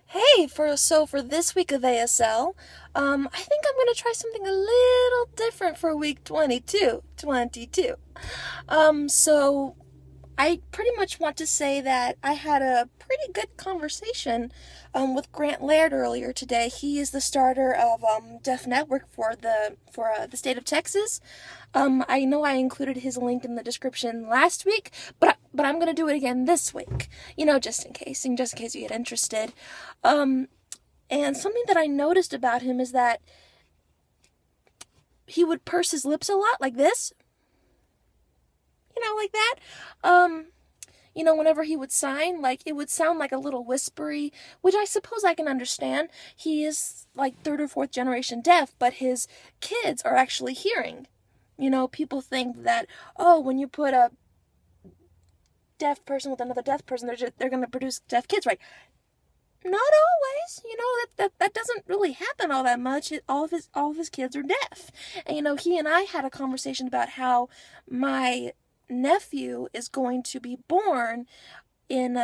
For this week of ASL, I think I'm gonna try something a little different for week 22. So I pretty much want to say that I had a pretty good conversation with Grant Laird earlier today. He is the starter of Deaf Network for the state of Texas. I know I included his link in the description last week, but I'm gonna do it again this week. Just in case, you get interested. And something that I noticed about him is that he would purse his lips a lot, like this. Like that. Whenever he would sign, like, it would sound like a little whispery, which I suppose I can understand. He is like third or fourth generation deaf, but his kids are actually hearing. People think that, oh, when you put a deaf person with another deaf person, they're going to produce deaf kids, right? Not always. That doesn't really happen all that much. All of his kids are deaf. And he and I had a conversation about how my nephew is going to be born in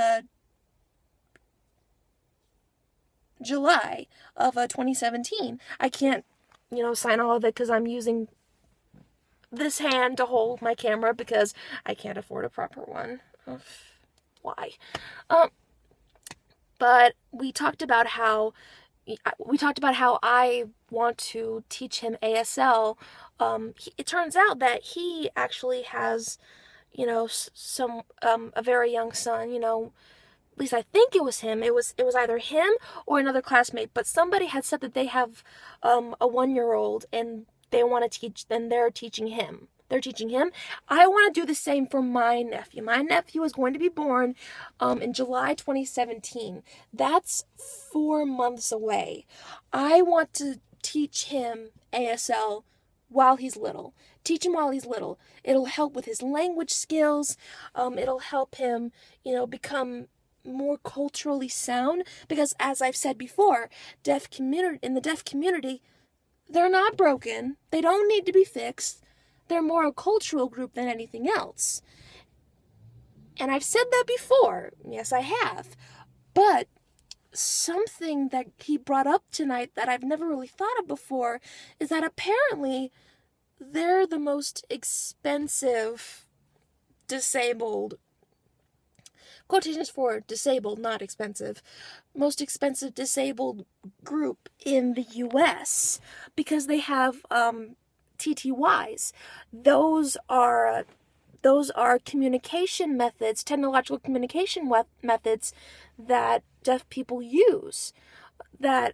July of 2017. I can't, sign all of it because I'm using this hand to hold my camera because I can't afford a proper one. Why? But we talked about how I want to teach him ASL. It turns out that he actually has, a very young son. At least I think it was him. It was either him or another classmate. But somebody had said that they have a 1-year-old and they want to teach. Then they're teaching him. I want to do the same for my nephew. My nephew is going to be born in July 2017. That's 4 months away. I want to teach him ASL while he's little. Teach him while he's little. It'll help with his language skills. It'll help him, become more culturally sound. Because as I've said before, in the deaf community, they're not broken. They don't need to be fixed. They're more a cultural group than anything else. And I've said that before. Yes, I have. But something that he brought up tonight that I've never really thought of before is that apparently they're the most expensive disabled, quotations for disabled, not expensive, most expensive disabled group in the U.S. because they have TTYs. Those are communication methods, technological communication methods that deaf people use. That,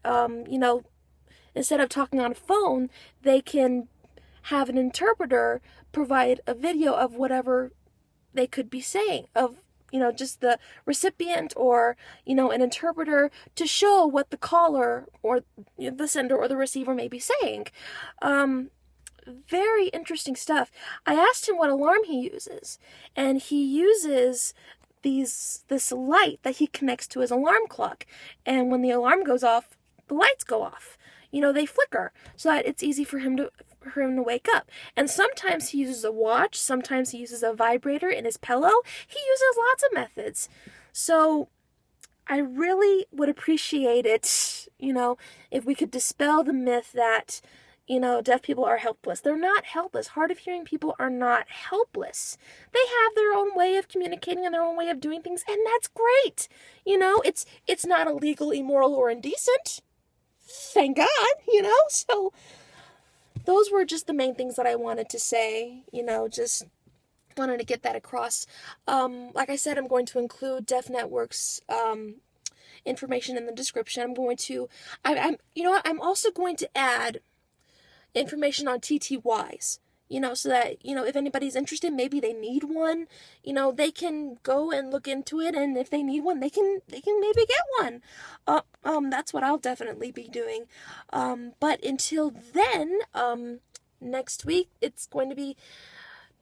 instead of talking on a phone, they can have an interpreter provide a video of whatever they could be saying, of, just the recipient or, an interpreter to show what the caller or the sender or the receiver may be saying. Very interesting stuff. I asked him what alarm he uses, and he uses this light that he connects to his alarm clock, and when the alarm goes off, the lights go off. They flicker so that it's easy for him to wake up. And sometimes he uses a watch, sometimes he uses a vibrator in his pillow. He uses lots of methods. So I really would appreciate it, if we could dispel the myth that deaf people are helpless. They're not helpless. Hard of hearing people are not helpless. They have their own way of communicating and their own way of doing things, and that's great. It's not illegal, immoral, or indecent. Thank God, So those were just the main things that I wanted to say, just wanted to get that across. Like I said, I'm going to include Deaf Network's information in the description. I'm also going to add information on TTYs, so that, if anybody's interested, maybe they need one, they can go and look into it, and if they need one, they can maybe get one. That's what I'll definitely be doing. But until then, next week, it's going to be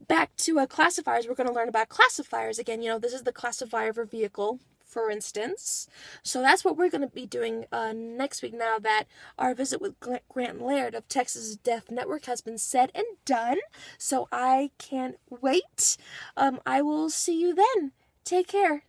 back to classifiers. We're going to learn about classifiers again. This is the classifier for vehicle, for instance. So that's what we're going to be doing next week, now that our visit with Grant Laird of Texas Deaf Network has been said and done. So I can't wait. I will see you then. Take care.